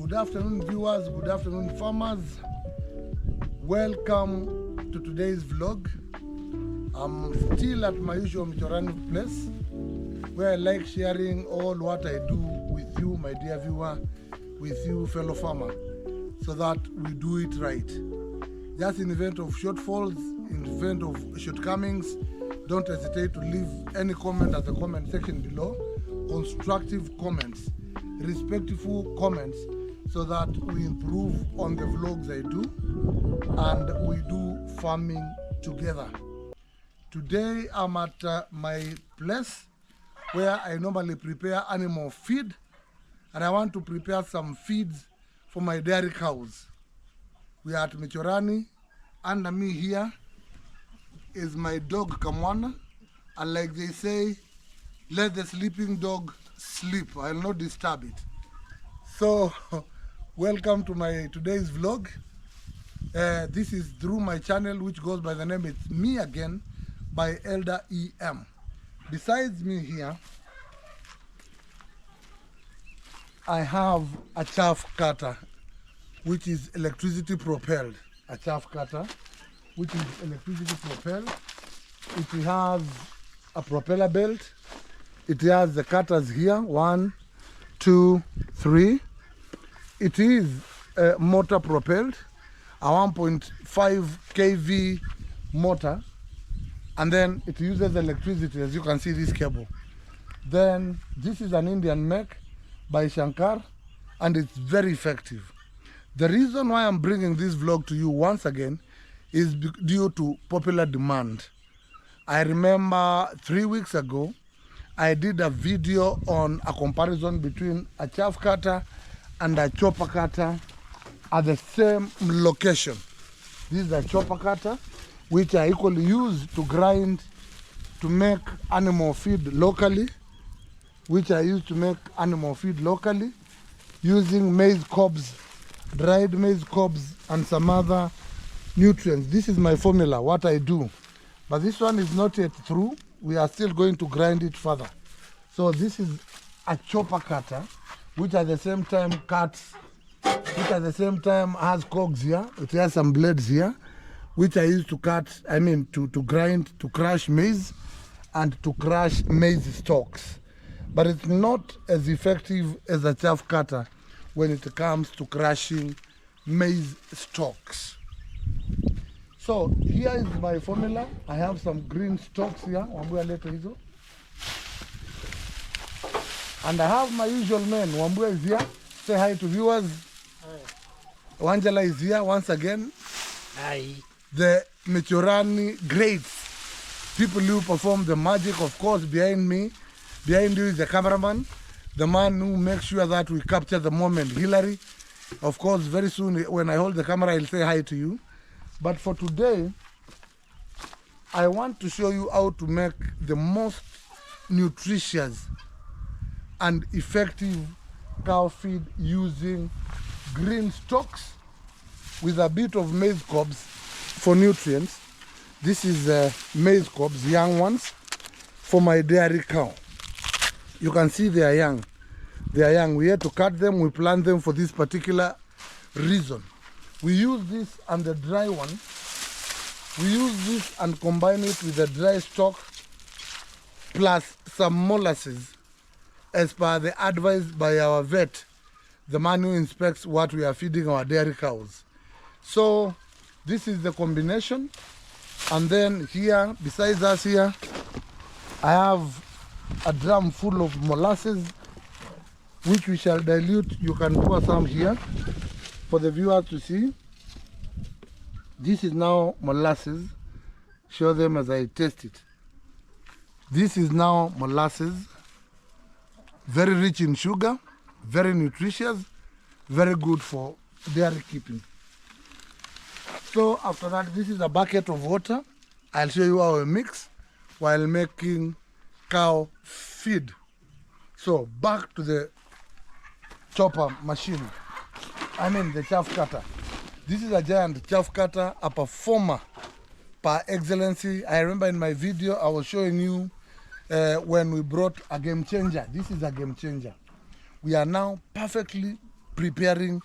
Good afternoon, viewers. Good afternoon, farmers. Welcome to today's vlog. I'm still at my usual Michorani place, where I like sharing all what I do with you, my dear viewer, with you, fellow farmer, so that we do it right. Just in event of shortfalls, in event of shortcomings, don't hesitate to leave any comment at the comment section below. Constructive comments, respectful comments, so that we improve on the vlogs I do and we do farming together. Today I'm at my place where I normally prepare animal feed, and I want to prepare some feeds for my dairy cows. We are at Michorani. Under me here is my dog Kamwana, and like they say, let the sleeping dog sleep. I'll not disturb it. So, welcome to my today's vlog. This is through my channel, which goes by the name It's Me Again by Elder EM. Besides me here, I have a chaff cutter, which is electricity propelled. A chaff cutter, which is electricity propelled. It has a propeller belt. It has the cutters here, 1, 2, 3. It is motor propelled, a 1.5 kV motor, and then it uses electricity, as you can see this cable. Then this is an Indian make by Shankar, and it's very effective. The reason why I'm bringing this vlog to you once again is due to popular demand. I remember 3 weeks ago, I did a video on a comparison between a chaff cutter and a chopper cutter at the same location. This is a chopper cutter, which I equally use to grind to make animal feed locally, using maize cobs, dried maize cobs, and some other nutrients. This is my formula, what I do. But this one is not yet through. We are still going to grind it further. So this is a chopper cutter, which at the same time cuts, which at the same time has cogs here. It has some blades here, which I use to cut, to grind, to crush maize and to crush maize stalks. But it's not as effective as a chaff cutter when it comes to crushing maize stalks. So here is my formula. I have some green stalks here, Wambua later hizo. And I have my usual men. Wambua is here. Say hi to viewers. Hi. Wanjala is here once again. Hi. The Michorani greats, people who perform the magic, of course. Behind me, behind you is the cameraman, the man who makes sure that we capture the moment. Hillary, of course. Very soon when I hold the camera, I'll say hi to you. But for today, I want to show you how to make the most nutritious and effective cow feed using green stalks with a bit of maize cobs for nutrients. This is maize cobs, young ones, for my dairy cow. You can see they are young. They are young. We had to cut them. We plant them for this particular reason. We use this and the dry one. We use this and combine it with the dry stock plus some molasses, as per the advice by our vet, the man who inspects what we are feeding our dairy cows. So this is the combination. And then here, besides us here, I have a drum full of molasses, which we shall dilute. You can pour some here for the viewer to see. This is now molasses. Show them as I taste it. This is now molasses. Very rich in sugar, very nutritious, very good for dairy keeping. So after that, this is a bucket of water. I'll show you how I mix while making cow feed. So back to the chopper machine. The chaff cutter. This is a giant chaff cutter, a performer par excellency. I remember in my video I was showing you when we brought a game changer. This is a game changer. We are now perfectly preparing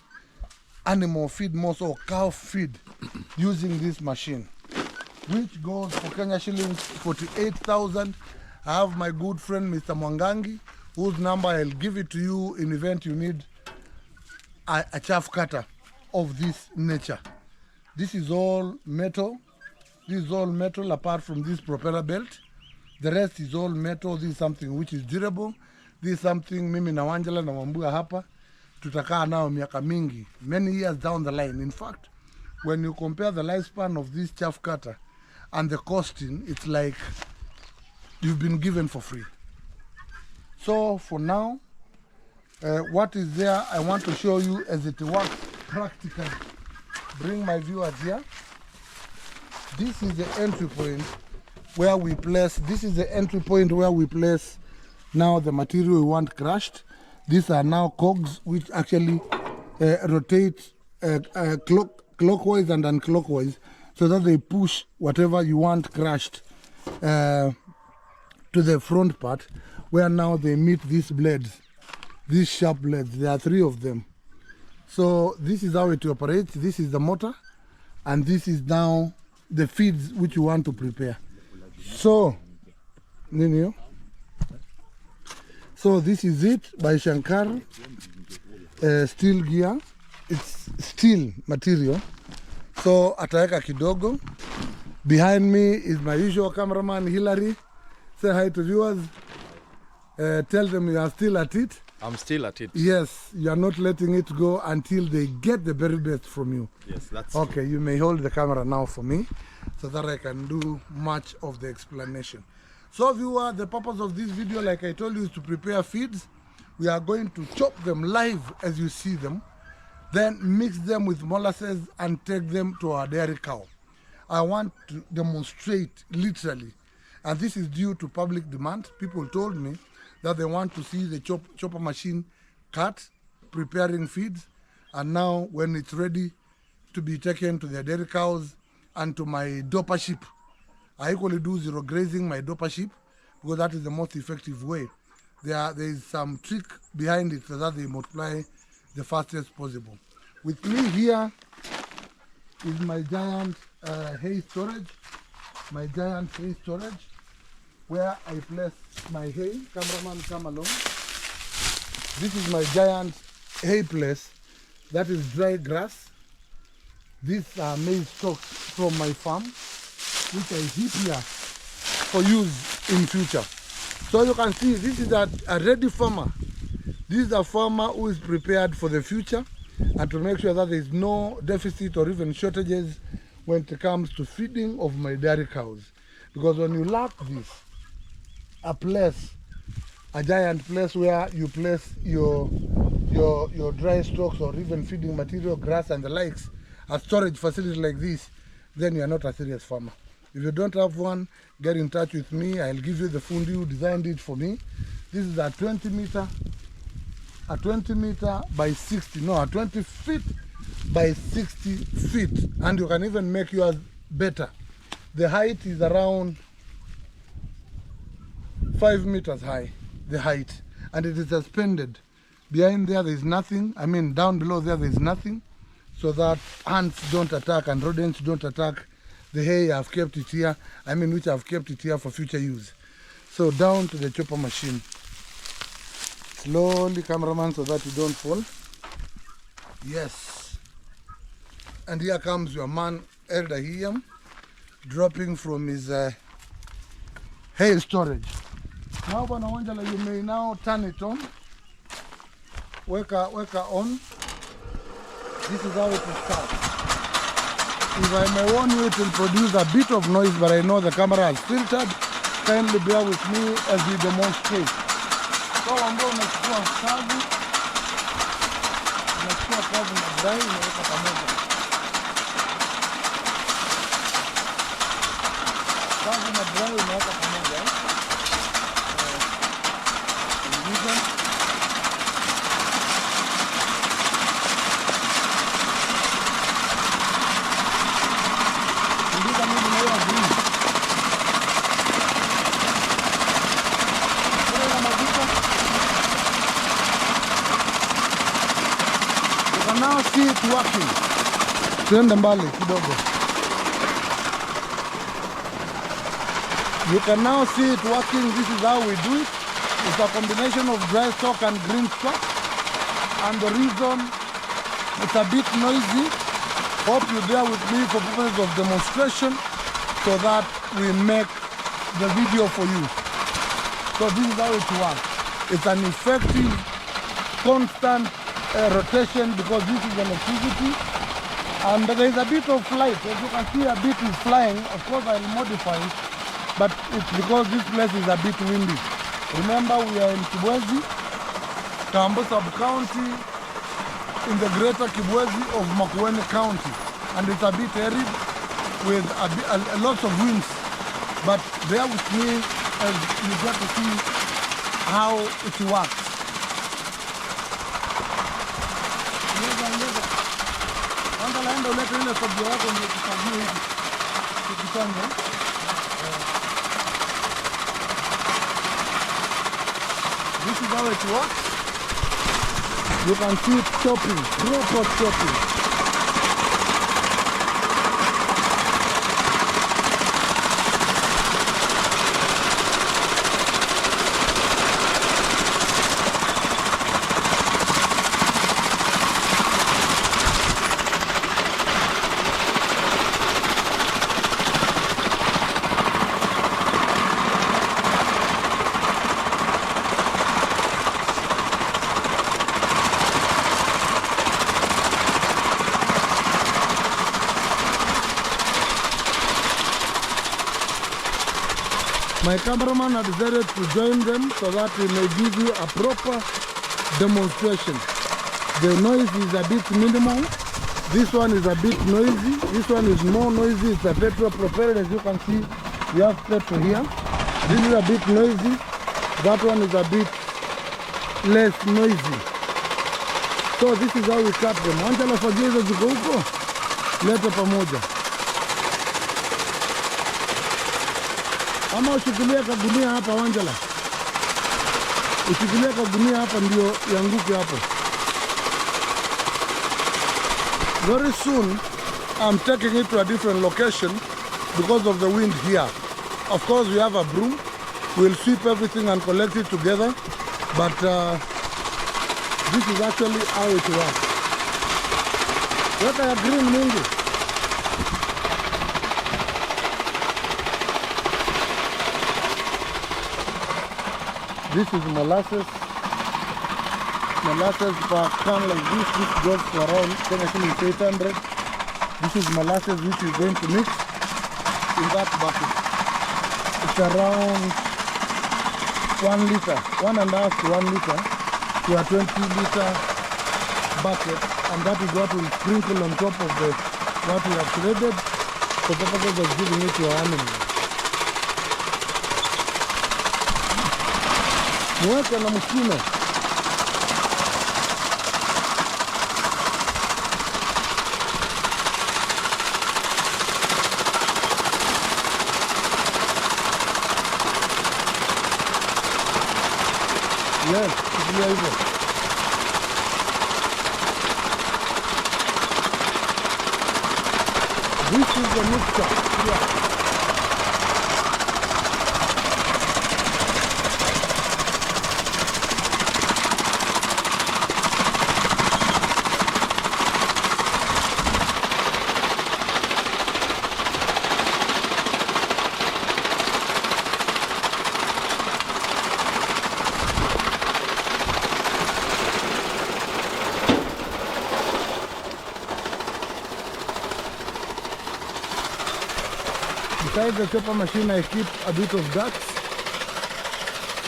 animal feed, most or cow feed, using this machine, which goes for Kenya shillings 48,000. I have my good friend Mr. Mwangangi, whose number I'll give it to you in event you need a chaff cutter of this nature. This is all metal. This is all metal apart from this propeller belt. The rest is all metal. This is something which is durable. This is something mimi na Wanjala na Wambua hapa tutakaa nao miaka mingi, many years down the line. In fact, when you compare the lifespan of this chaff cutter and the costing, it's like you've been given for free. So for now, what is there I want to show you as it works practically. Bring my viewers here. This is the entry point where we place, now the material we want crushed. These are now cogs which actually rotate clockwise and unclockwise so that they push whatever you want crushed to the front part, where now they meet these blades, these sharp blades. There are 3 of them. So this is how it operates. This is the motor, and this is now the feeds which you want to prepare. So this is it by Shankar, steel gear. It's steel material. So ataweka kidogo. Behind me is my usual cameraman Hilary. Say hi to viewers. Tell them you are still at it. I'm still at it. Yes, you are not letting it go until they get the very best from you. Yes, that's okay. True. You may hold the camera now for me so that I can do much of the explanation. So viewer, the purpose of this video, like I told you, is to prepare feeds. We are going to chop them live as you see them, then mix them with molasses and take them to our dairy cow. I want to demonstrate literally, and this is due to public demand. People told me that they want to see the chopper machine cut, preparing feeds, and now when it's ready to be taken to the dairy cows and to my doper sheep. I equally do zero grazing my doper sheep because that is the most effective way. There is some trick behind it so that they multiply the fastest possible. With me here is my giant hay storage, where I place my hay. Cameraman, come along. This is my giant hay place. That is dry grass. These are maize stalks from my farm, which I heap here for use in future. So you can see this is a ready farmer. This is a farmer who is prepared for the future and to make sure that there is no deficit or even shortages when it comes to feeding of my dairy cows. Because when you lack this, a giant place where you place your dry stocks or even feeding material, grass and the likes, a storage facility like this, then you are not a serious farmer. If you don't have one, get in touch with me. I'll give you the fundi who designed it for me. This is a 20 meter by 60, no, a 20 feet by 60 feet. And you can even make yours better. The height is around 5 meters high, the height. And it is suspended. Behind there is nothing. I mean, down below there is nothing. So that ants don't attack and rodents don't attack the hay. I've kept it here, which I've kept it here for future use. So down to the chopper machine. Slowly, cameraman, so that you don't fall. Yes. And here comes your man, Elder Hiam, dropping from his hay storage. Now, Bwana Wanjala, you may now turn it on. Weka on. This is how it will start. If I may warn you, it will produce a bit of noise, but I know the camera has filtered. Kindly bear with me as we demonstrate. So ambao unachukua kazi na dry unaweka pamoja. Kazi na dry unaweka pamoja. can now see it working. Tuende mbali kidogo. You can now see it working. This is how we do it. It's a combination of dry stock and green stock. And the reason it's a bit noisy, hope you bear with me for purposes of demonstration so that we make the video for you. So this is how it works. It's an effective, constant rotation because this is electricity. And there is a bit of flight. As you can see, a bit is flying. Of course, I'll modify it, but it's because this place is a bit windy. Remember, we are in Kibwezi, Tambo sub-county, in the greater Kibwezi of Makueni County. And it's a bit arid with a lots of winds. But bear with me as you get to see how it works. Laenda ulete ile sabia yako ndio tufagie hivi. Tukifanya. This is how it works. You can see it chopping, proper chopping. My cameraman had decided to join them so that we may give you a proper demonstration. The noise is a bit minimal. This one is a bit noisy. This one is more noisy. It's a petrol propelled. As you can see, we have petrol here. This is a bit noisy. That one is a bit less noisy. So this is how we cut them. Angela fagiza ziko huko. Lete pamoja. Ama ushikilia kagunia hapa Angela. Ushikilia kagunia hapa ndio yanguke hapo. Very soon I'm taking it to a different location because of the wind here. Of course we have a broom. We'll sweep everything and collect it together. But this is actually how it works. What are green mingi? This is molasses. Molasses per can like this goes for around 800. This is molasses which is going to mix in that bucket. It's around 1 liter, 1.5 to 1 liter to a 20-liter bucket, and that is what we'll sprinkle on top of the what we have shredded for purposes of giving it to our animals. Mweke na mshine. Yes, it's hivyo. This is the mixture. Yeah. Besides the chopper machine, I keep a bit of ducks.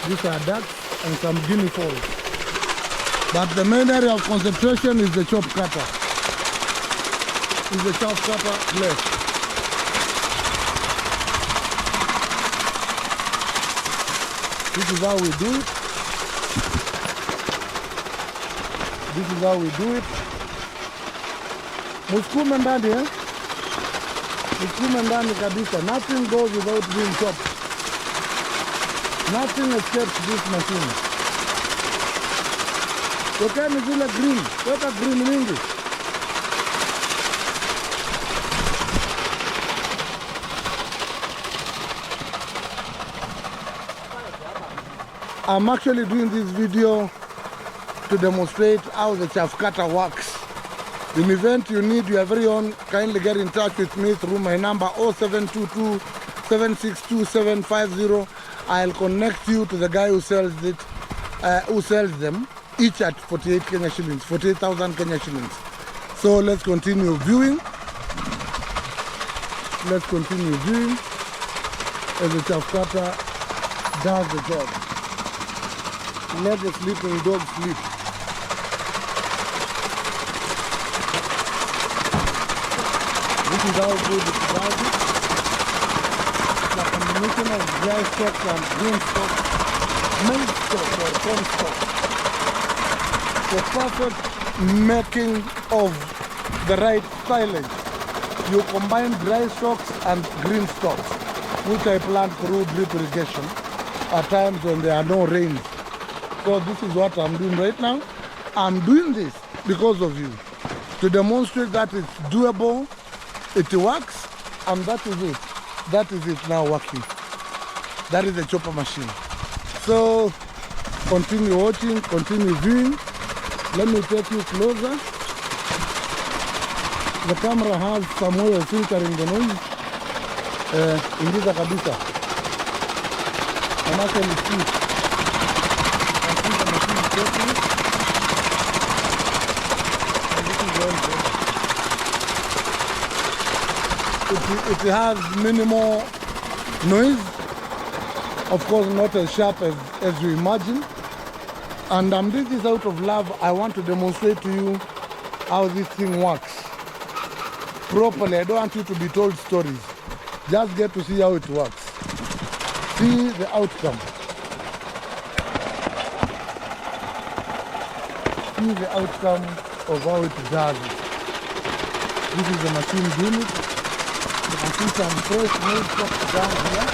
These are ducks and some guinea fowls. But the main area of concentration is the chop cutter. Is the chop cutter place. This is how we do it. This is how we do it. Muskume ndani, eh? Muskume ndani kabisa. Nothing goes without being chopped. Nothing escapes this machine. Wekeni zile green. Weka green mingi. I'm actually doing this video to demonstrate how the chaff cutter works. In the event you need your very own, kindly get in touch with me through my number 0722 762 750. I'll connect you to the guy who sells it, who sells them each at 48 Kenya shillings, 48,000 Kenya shillings. So let's continue viewing. Let's continue viewing as the chaff cutter does the job. Let the sleeping dog sleep. This is how good it does it. The combination of dry stock and green stock, maize stock or corn stock. The perfect making of the right silage. You combine dry stocks and green stocks, which I plant through drip irrigation at times when there are no rains. So this is what I'm doing right now. I'm doing this because of you, to demonstrate that it's doable, it works, and that is it. That is it now working. That is the chopper machine. So continue watching, continue viewing. Let me take you closer. The camera has some way of filtering the noise. Ingiza kabisa. And actually see. I think the machine is working. And this is well done. It has minimal noise. Of course, not as sharp as you imagine. And I'm doing this out of love. I want to demonstrate to you how this thing works properly. I don't want you to be told stories. Just get to see how it works. See the outcome. See the outcome of how it does it. This is the machine doing it. You can see some fresh maize stock down here.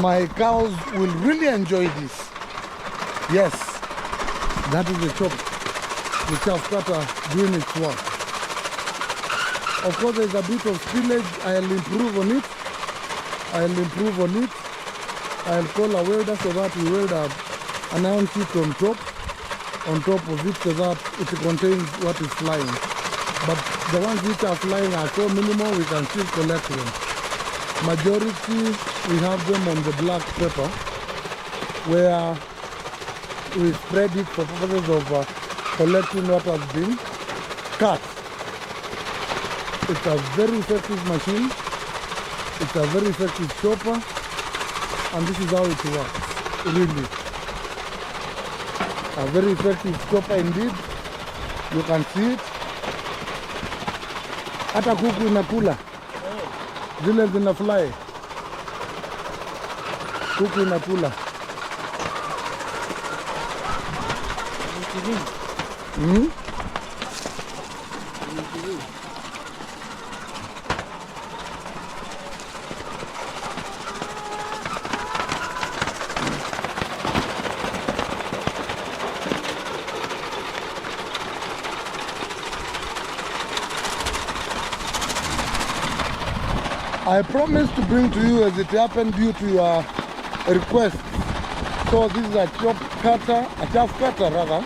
My cows will really enjoy this. Yes, that is the chop. The chaff cutter doing its work. Of course, there's a bit of spillage. I'll improve on it. I'll call a welder so that we weld an iron sheet on top of it so that it contains what is flying. But the ones which are flying are so minimal, we can still collect them. Majority, we have them on the black pepper, where we spread it for purposes of collecting what has been cut. It's a very effective machine. It's a very effective chopper, and this is how it works, really. A very effective chopper indeed. You can see it. Hata kuku inakula. Zile zina fly. Kuku inakula. I promised to bring to you as it happened due to your request. So this is a chaff cutter rather,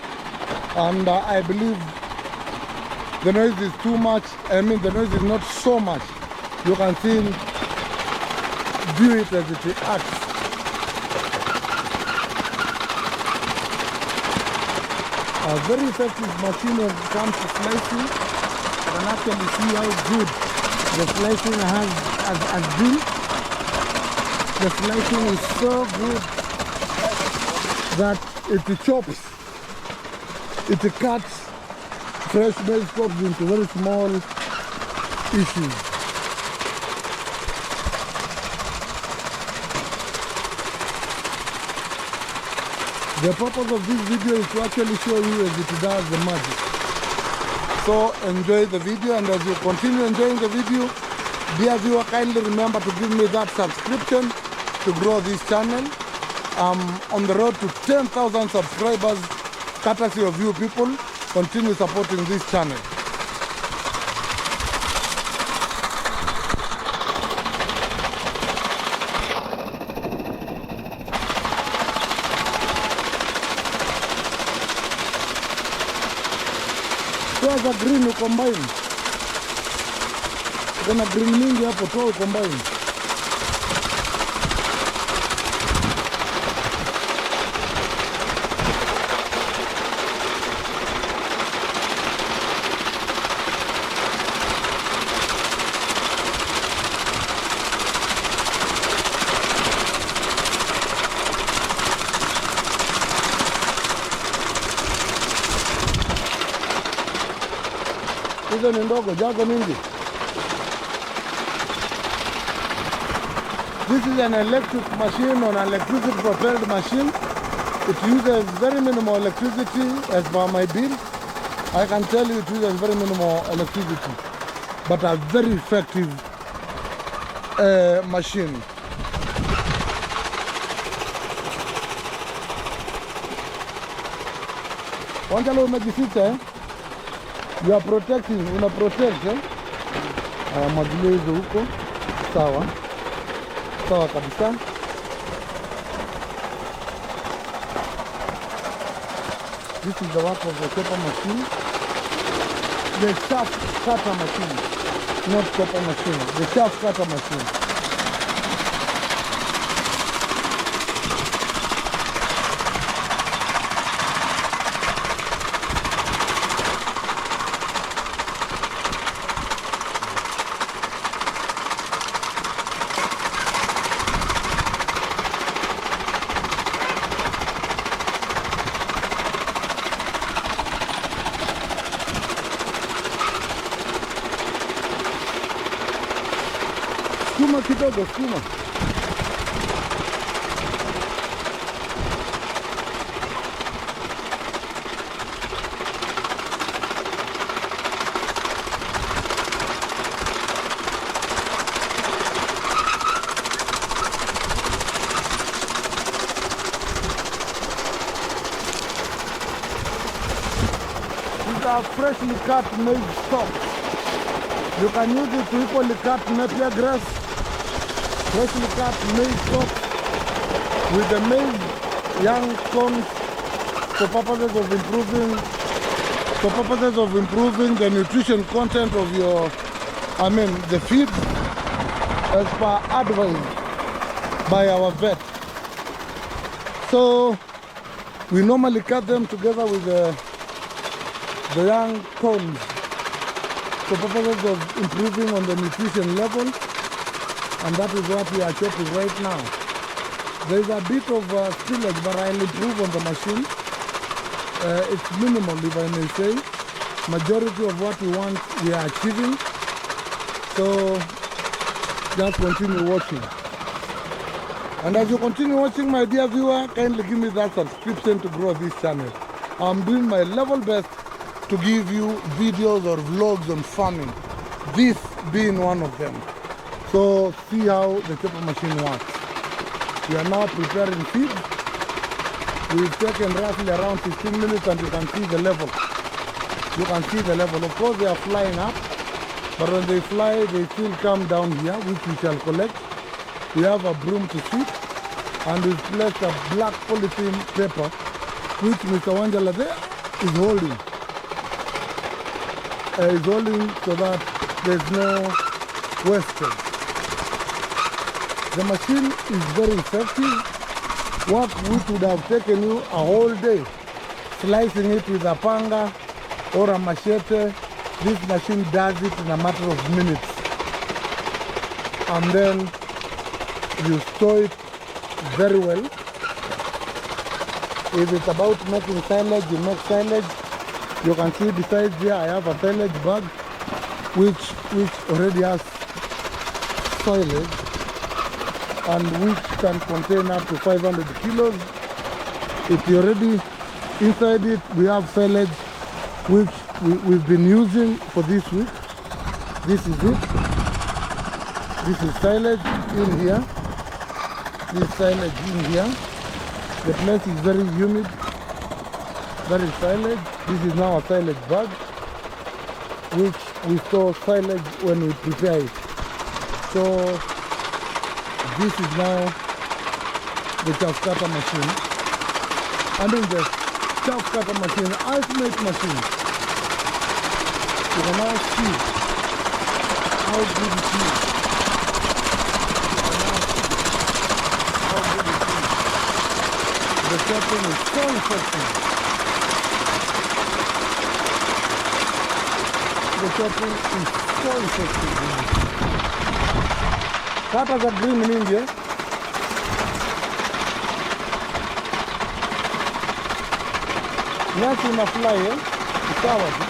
and I believe the noise is too much. I mean, the noise is not so much. You can still view it as it acts. A very effective machine when it comes to slicing. You can actually see how good the slicing has been. The slicing is so good that it chops, it cuts fresh maize cobs into very small issues. The purpose of this video is to actually show you as it does the magic. So enjoy the video, and as you continue enjoying the video, dear viewer, kindly remember to give me that subscription to grow this channel. I'm on the road to 10,000 subscribers, courtesy of you people. Continue supporting this channel. Toa za green ucombine. Kuna green mingi hapo, toa ucombine. Hizo ni ndogo, jaza mingi. This is an electric machine or an electricity propelled machine. It uses very minimal electricity as per my bill. I can tell you it uses very minimal electricity, but a very effective machine. Wanja leo umejificha eh? You are protecting, una protect eh? Mwagilia hizo huko. Sawa. Sawa kabisa. This is the work of the chopper machine. The chaff cutter machine. Not chopper machine. The chaff cutter machine. Sukuma kidogo, sukuma. These are freshly cut maize stalks. You can use it to equally cut napier grass. Freshly cut maize stalks with the maize young cones for purposes of improving the nutrition content of your, the feed as per advice by our vet. So we normally cut them together with the young cones for purposes of improving on the nutrition level. And that is what we are chopping right now. There is a bit of silage, but I'll improve on the machine. It's minimal, if I may say. Majority of what we want, we are achieving. So just continue watching. And as you continue watching, my dear viewer, kindly give me that subscription to grow this channel. I'm doing my level best to give you videos or vlogs on farming, this being one of them. So see how the chopper machine works. We are now preparing feed. We've taken roughly around 15 minutes and you can see the level. You can see the level. Of course they are flying up, but when they fly they still come down here, which we shall collect. We have a broom to sweep and we've placed a black polythene paper which Mr. Wanjala there is holding. Is holding so that there's no wastage. The machine is very effective. Work which would have taken you a whole day, slicing it with a panga or a machete, this machine does it in a matter of minutes. And then you store it very well. If it's about making silage, you make silage. You can see besides here I have a silage bag which already has silage and which can contain up to 500 kilos. If you're already inside it, we have silage which we've been using for this week. This is it. This is silage in here. This silage in here. The place is very humid. Very silage. This is now a silage bag which we store silage when we prepare it. So this is now the chaff cutter machine. The chaff cutter machine, ultimate machine. You can now see how good it is. How good it is. The chopping is so effective. The chopping is so effective. Kata za green mingi eh? Nyasi ina fly eh? Sawa tu.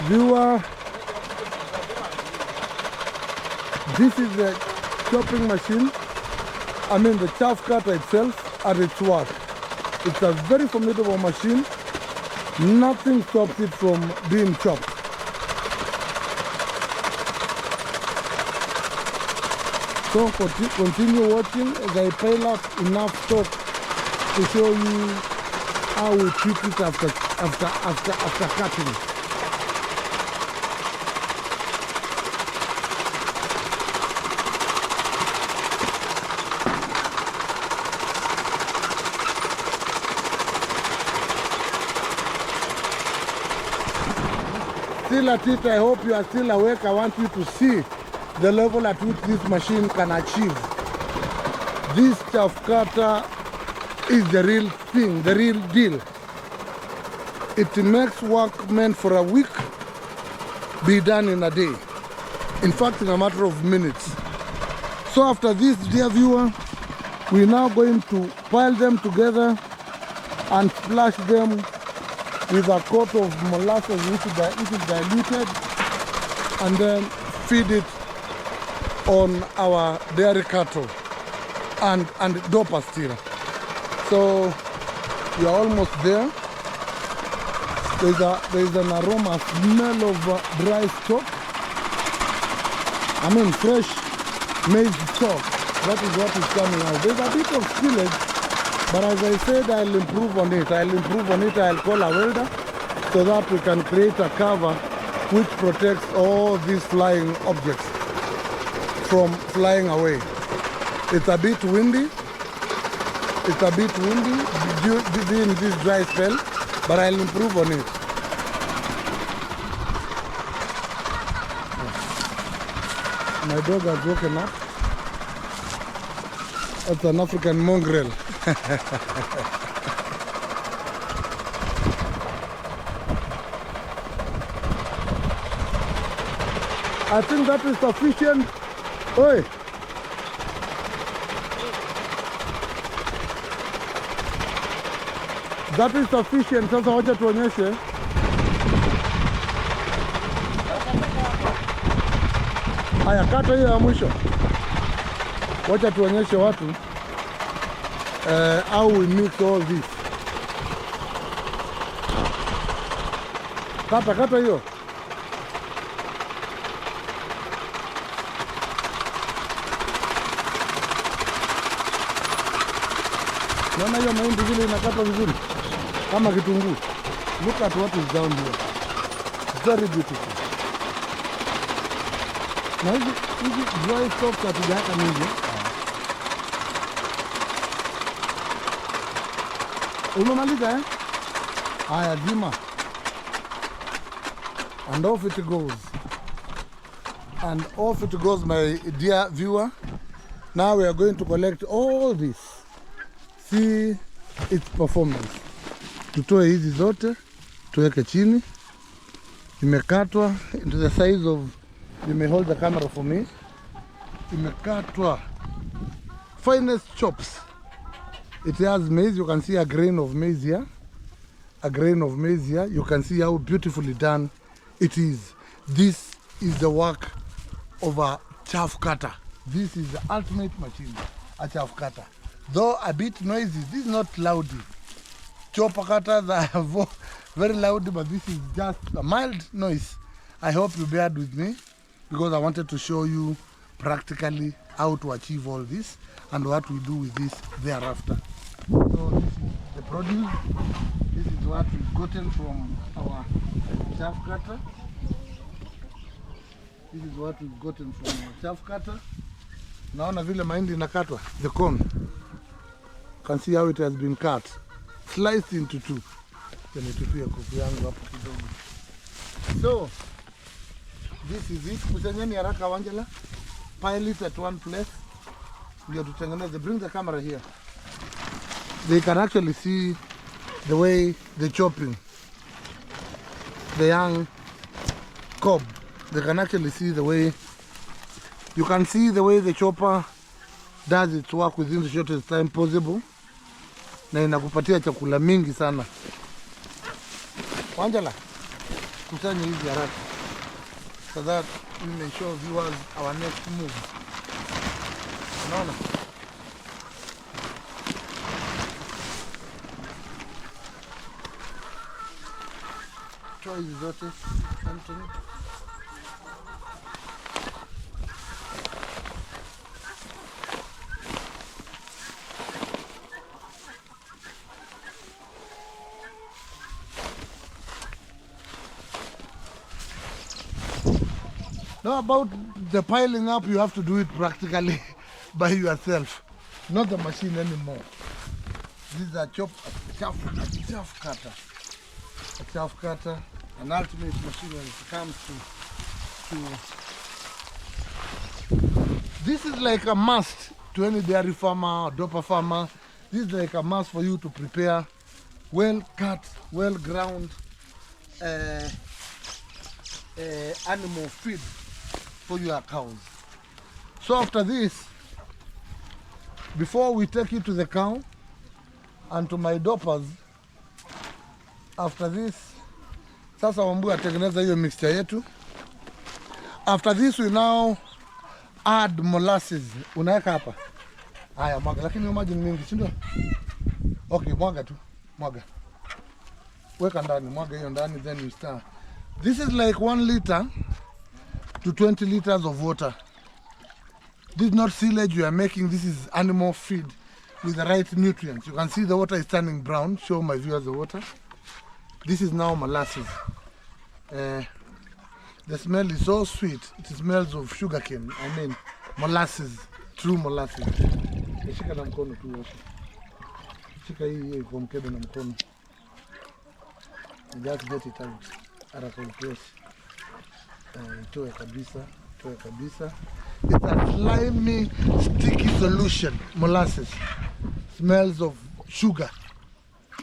Viewer, this is the chopping machine, I mean the chaff cutter itself at its work. It's a very formidable machine. Nothing stops it from being chopped. So continue watching as I pile up enough stock to show you how we treat it after cutting. Still at it, I hope you are still awake. I want you to see the level at which this machine can achieve. This chaff cutter is the real thing, the real deal. It makes work meant for a week be done in a day. In fact, in a matter of minutes. So after this, dear viewer, we're now going to pile them together and splash them with a coat of molasses which is diluted, and then feed it on our dairy cattle and dough pasture. So we are almost there. There's an aroma, smell of dry stock. I mean fresh maize stock. That is what is coming out. There's a bit of silage, but as I said, I'll improve on it. I'll call a welder so that we can create a cover which protects all these flying objects from flying away. It's a bit windy. During this dry spell, but I'll improve on it. My dog has woken up. That's an African mongrel. I think that is sufficient. Oi. That is sufficient. Sasa wacha tuonyeshe. Haya, kata hiyo ya mwisho. Wacha tuonyeshe watu how we mix all this. Kata hiyo. Naona hiyo mahindi vile inakata vizuri kama kitunguu. Look at what is down here. Very beautiful. Na hizi dry stock hatujaweka mingi. Umemaliza eh? Haya, zima. And off it goes. And off it goes, my dear viewer. Now we are going to collect all this. See its performance. Tutoe hizi zote, tuweke chini. Imekatwa into the size of, you may hold the camera for me. Imekatwa finest chops. It has maize, you can see a grain of maize here. a grain of maize here. You can see how beautifully done it is. This is the work of a chaff cutter. This is the ultimate machine, a chaff cutter. Though a bit noisy, this is not loud. Chopper cutters are very loud, but this is just a mild noise. I hope you bear with me because I wanted to show you practically how to achieve all this and what we do with this thereafter. So this is the produce. This is what we've gotten from our chaff cutter. This is what we've gotten from our chaff cutter. Naona vile mahindi inakatwa, the corn. You can see how it has been cut, sliced into two. So this is it. Kusanyeni haraka Angela. Pile it at one place. Ndio tutengeneze. Bring the camera here. They can actually see the way they're chopping the young cob. They can actually see the way, you can see the way the chopper does its work within the shortest time possible. Na inakupatia chakula mingi sana. Angela, kusanya hizi haraka so that we may show viewers our next move. Unaona? Hizi zote Anthony. Now about the piling up, you have to do it practically by yourself, not the machine anymore. These are chaff cutter. A chaff cutter, an ultimate machine when it comes to this is like a must to any dairy farmer or doper farmer. This is like a must for you to prepare well cut, well ground animal feed for your cows. So after this, before we take it to the cow and to my dopers, after this, sasa Wambui atengeneza hiyo mixture yetu. After this we now add molasses. Unaweka hapa. Haya mwaga, lakini hiyo maji ni mingi, si ndio? Okay, mwaga tu. Mwaga. Weka ndani, mwaga hiyo ndani, then you start. This is like 1 liter to 20 liters of water. This is not silage you are making, this is animal feed with the right nutrients. You can see the water is turning brown. Show my viewers the water. This is now molasses. The smell is so sweet. It smells of sugarcane. I mean, molasses, true molasses. Shika na mkono tu washa. Shika hii kwa mkebe na mkono. Just get it out. Haraka press. Toe kabisa, toe kabisa. It's a slimy, sticky solution. Molasses smells of sugar,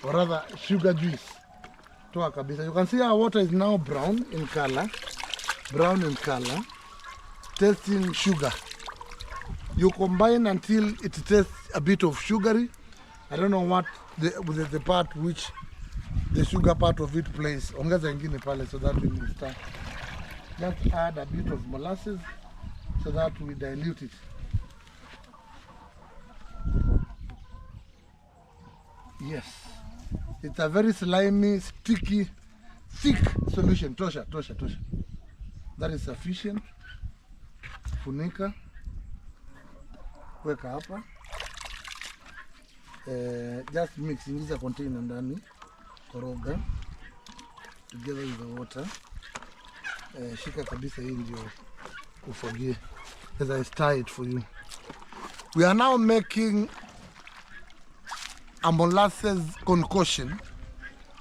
or rather sugar juice. You can see our water is now brown in color, tasting sugar. You combine until it tastes a bit of sugary. I don't know what the part which the sugar part of it plays. Ongeza ingine pale so that we will start. Just add a bit of molasses so that we dilute it. Yes. It's a very slimy, sticky, thick solution. Tosha. That is sufficient. Funika. Weka hapa. Just mix. Ingiza container ndani. Koroga. Together with the water. Shika kabisa hii ndio ufogie. As I stir it for you. We are now making a molasses concoction,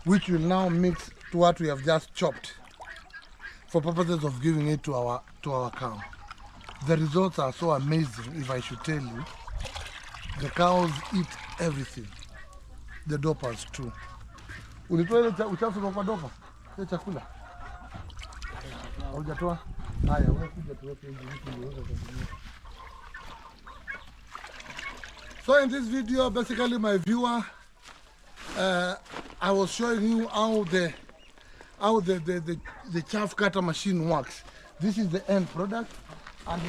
which will now mix to what we have just chopped for purposes of giving it to our cow. The results are so amazing, if I should tell you. The cows eat everything. The dopers too. Ulitoa ile uchafu kwa dopa? Ile chakula? Hujatoa? Haya, wewe kuja tuweke hizi vitu ndio uweze kutumia. So in this video, basically my viewer, I was showing you how the chaff cutter machine works. This is the end product, and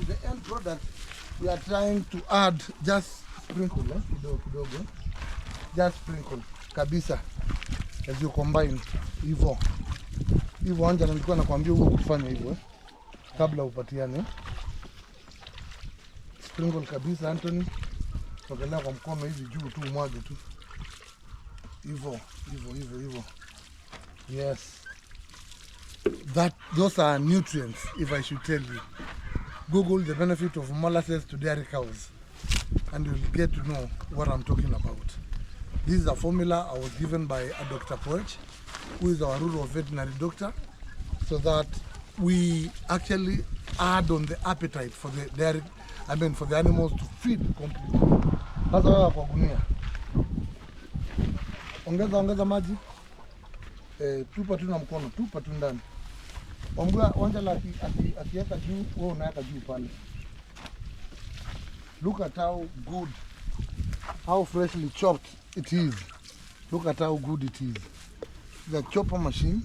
the end product we are trying to add just sprinkle, kidogo, just sprinkle kabisa as you combine hivyo anja, nilikuwa nakwambia huko kufanya hivyo kabla upatiane. Sprinkle kabisa Anthony, sogelea kwa mkono hivi juu tu, mwage tu hivyo. Yes, those are nutrients. If I should tell you, Google the benefit of molasses to dairy cows and you'll get to know what I'm talking about. This is a formula I was given by a Dr. Poech, who is our rural veterinary doctor, so that we actually add on the appetite for the dairy, for the animals to feed completely. Sasa wewe kwa gunia, ongeza maji, tupa tu na mkono, tupa tu ndani. Wanja la akiweka juu, wewe unaweka juu pale. Look at how good, how freshly chopped it is. Look at how good it is. The chopper machine.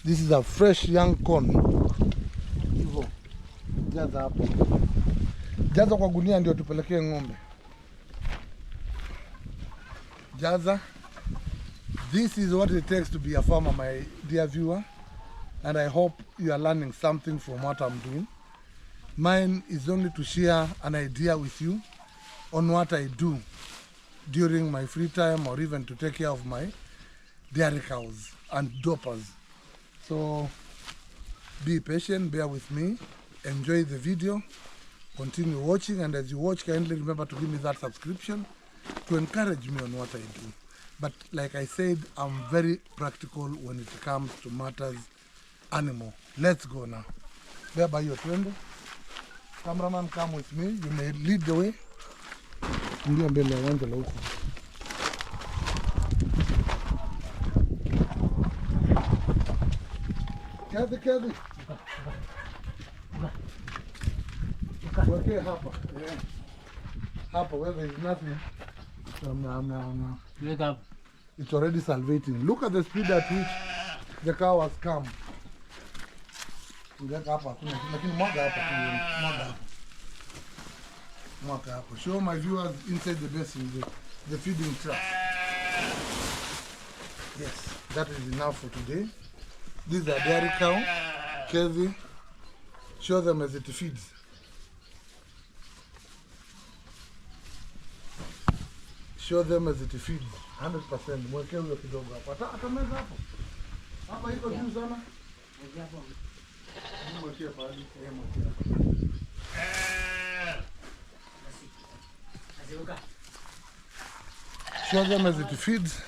This is a fresh young corn. Hivyo. Jaza hapo. Jaza kwa gunia ndio tupelekee ng'ombe. Jaza. This is what it takes to be a farmer, my dear viewer. And I hope you are learning something from what I'm doing. Mine is only to share an idea with you on what I do during my free time, or even to take care of my dairy cows and dopers. So be patient, bear with me, enjoy the video, continue watching, and as you watch, kindly remember to give me that subscription to encourage me on what I do. But like I said, I'm very practical when it comes to matters animal. Let's go now. There by your friend. Cameraman, come with me. You may lead the way. Ndio mbele uwanja la huko. Kazi. Weke hapa. Yeah. Hapa where there is nothing. Wake up. It's already salvating. Look at the speed at which the cow has come. Lakini mwaga hapa. Show my viewers inside the basin, the feeding trough. Yes, that is enough for today. This is a dairy cow, Kevi. Show them as it feeds. Show them as it feeds. 100%. Mweke huyo kidogo hapa. Atameza hapo. Hapa iko juu sana. Show them as it feeds.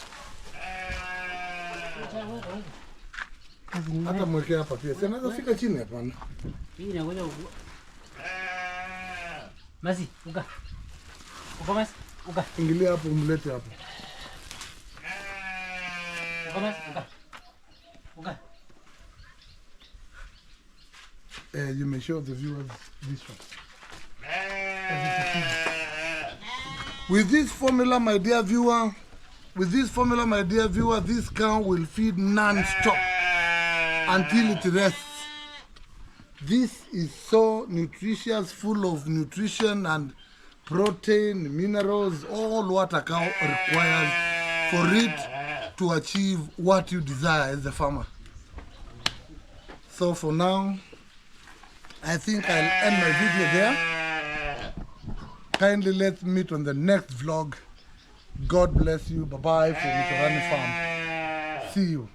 Hata mwekea hapa pia. Sasa naweza fika chini hapa. Hii inakuja huko. Masi, uka. Uka Masi, uka. Ingilia hapo umlete hapo. Uka Masi, uka. Uka. You may show the viewers this one. With this formula, my dear viewer, this cow will feed non-stop until it rests. This is so nutritious, full of nutrition and protein, minerals, all what a cow requires for it to achieve what you desire as a farmer. So for now, I think I'll end my video there. Kindly let's meet on the next vlog. God bless you. Bye-bye from Mitorani Farm. See you.